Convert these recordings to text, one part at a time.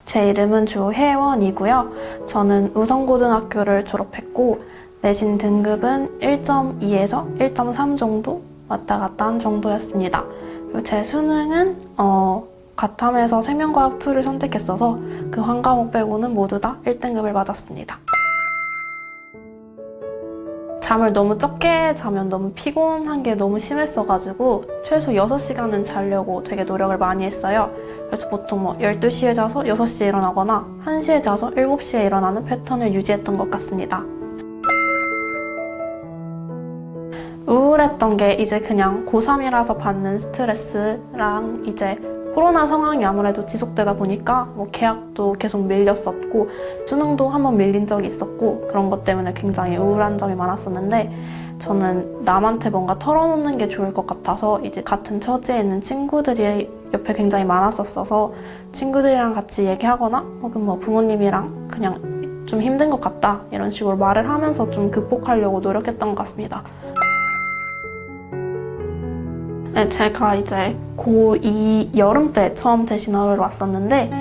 제 이름은 조혜원이고요. 저는 우성고등학교를 졸업했고 내신 등급은 1.2에서 1.3 정도 왔다 갔다 한 정도였습니다. 그리고 제 수능은 가탐에서 생명과학 2를 선택했어서 그 한 과목 빼고는 모두 다 1등급을 맞았습니다. 잠을 너무 적게 자면 너무 피곤한 게 너무 심했어가지고 최소 6시간은 자려고 되게 노력을 많이 했어요. 그래서 보통 12시에 자서 6시에 일어나거나 1시에 자서 7시에 일어나는 패턴을 유지했던 것 같습니다. 우울했던 게 이제 그냥 고3이라서 받는 스트레스랑 이제 코로나 상황이 아무래도 지속되다 보니까 계약도 계속 밀렸었고 수능도 한번 밀린 적이 있었고 그런 것 때문에 굉장히 우울한 점이 많았었는데 저는 남한테 뭔가 털어놓는 게 좋을 것 같아서 이제 같은 처지에 있는 친구들이 옆에 굉장히 많았었어서 친구들이랑 같이 얘기하거나 혹은 부모님이랑 그냥 좀 힘든 것 같다 이런 식으로 말을 하면서 좀 극복하려고 노력했던 것 같습니다. 네, 제가 이제 고2 여름 때 처음 대신하러 왔었는데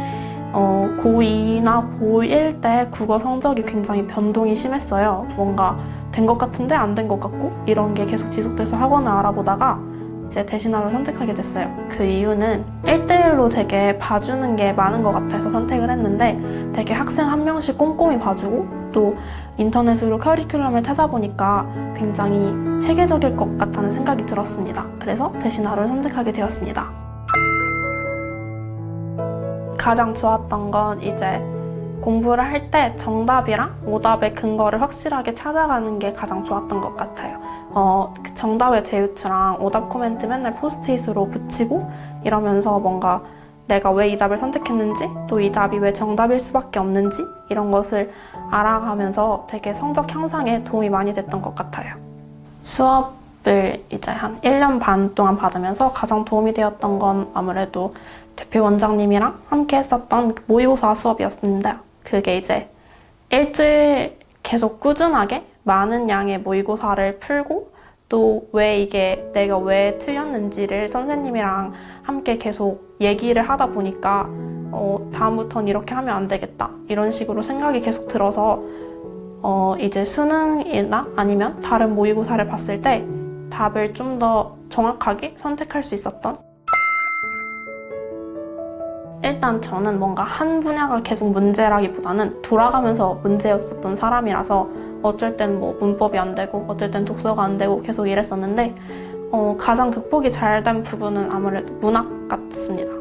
고2나 고1 때 국어 성적이 굉장히 변동이 심했어요. 뭔가 된 것 같은데 안 된 것 같고 이런 게 계속 지속돼서 학원을 알아보다가 이제 대신하러 선택하게 됐어요. 그 이유는 1대1로 되게 봐주는 게 많은 것 같아서 선택을 했는데 되게 학생 한 명씩 꼼꼼히 봐주고 또 인터넷으로 커리큘럼을 찾아보니까 굉장히 체계적일 것 같다는 생각이 들었습니다. 그래서 대신하루를 선택하게 되었습니다. 가장 좋았던 건 이제 공부를 할 때 정답이랑 오답의 근거를 확실하게 찾아가는 게 가장 좋았던 것 같아요. 정답의 제휴처랑 오답 코멘트 맨날 포스트잇으로 붙이고 이러면서 뭔가 내가 왜 이 답을 선택했는지 또 이 답이 왜 정답일 수밖에 없는지 이런 것을 알아가면서 되게 성적 향상에 도움이 많이 됐던 것 같아요. 수업을 이제 한 1년 반 동안 받으면서 가장 도움이 되었던 건 아무래도 대표 원장님이랑 함께 했었던 모의고사 수업이었는데 그게 이제 일주일 계속 꾸준하게 많은 양의 모의고사를 풀고 또 왜 이게 내가 왜 틀렸는지를 선생님이랑 함께 계속 얘기를 하다 보니까 다음부터는 이렇게 하면 안 되겠다 이런 식으로 생각이 계속 들어서 이제 수능이나 아니면 다른 모의고사를 봤을 때 답을 좀 더 정확하게 선택할 수 있었던 일단 저는 뭔가 한 분야가 계속 문제라기보다는 돌아가면서 문제였었던 사람이라서 어쩔 땐 문법이 안 되고 어쩔 땐 독서가 안 되고 계속 이랬었는데 가장 극복이 잘 된 부분은 아무래도 문학 같습니다.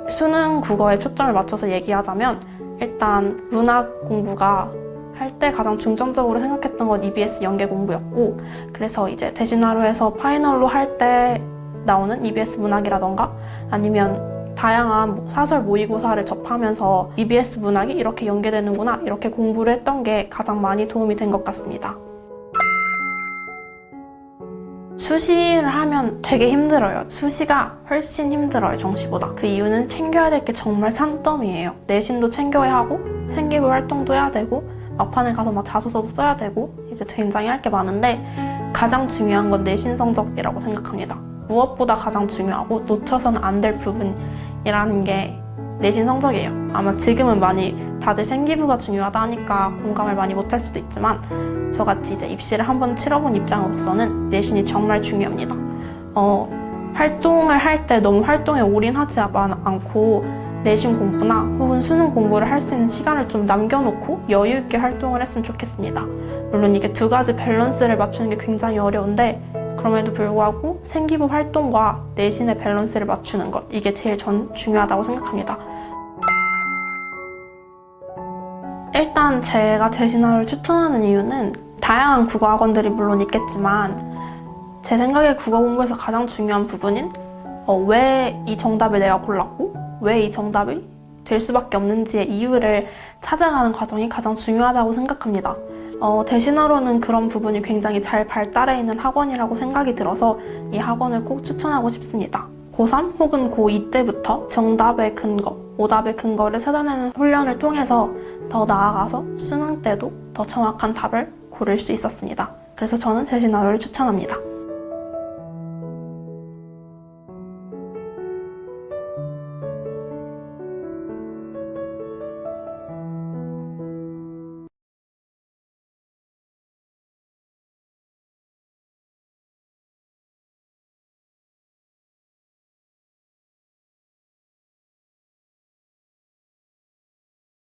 수능 국어에 초점을 맞춰서 얘기하자면 일단 문학 공부가 할 때 가장 중점적으로 생각했던 건 EBS 연계 공부였고 그래서 이제 대신하루에서 파이널로 할 때 나오는 EBS 문학이라던가 아니면 다양한 사설 모의고사를 접하면서 EBS 문학이 이렇게 연계되는구나 이렇게 공부를 했던 게 가장 많이 도움이 된 것 같습니다. 수시를 하면 되게 힘들어요. 수시가 훨씬 힘들어요, 정시보다. 그 이유는 챙겨야 될 게 정말 산더미예요. 내신도 챙겨야 하고 생기부 활동도 해야 되고 막판에 가서 자소서도 써야 되고 이제 굉장히 할 게 많은데 가장 중요한 건 내신 성적이라고 생각합니다. 무엇보다 가장 중요하고 놓쳐서는 안 될 부분이라는 게 내신 성적이에요. 아마 지금은 많이 다들 생기부가 중요하다 하니까 공감을 많이 못할 수도 있지만 저같이 이제 입시를 한번 치러본 입장으로서는 내신이 정말 중요합니다. 활동을 할 때 너무 활동에 올인하지 않고 내신 공부나 혹은 수능 공부를 할 수 있는 시간을 좀 남겨놓고 여유 있게 활동을 했으면 좋겠습니다. 물론 이게 두 가지 밸런스를 맞추는 게 굉장히 어려운데 그럼에도 불구하고 생기부 활동과 내신의 밸런스를 맞추는 것 이게 제일 중요하다고 생각합니다. 일단 제가 대신하루를 추천하는 이유는 다양한 국어 학원들이 물론 있겠지만 제 생각에 국어 공부에서 가장 중요한 부분인 왜 이 정답을 내가 골랐고 왜 이 정답이 될 수밖에 없는지의 이유를 찾아가는 과정이 가장 중요하다고 생각합니다. 대신하루는 그런 부분이 굉장히 잘 발달해 있는 학원이라고 생각이 들어서 이 학원을 꼭 추천하고 싶습니다. 고3 혹은 고2 때부터 정답의 근거, 오답의 근거를 찾아내는 훈련을 통해서 더 나아가서 수능 때도 더 정확한 답을 고를 수 있었습니다. 그래서 저는 대신하루를 추천합니다.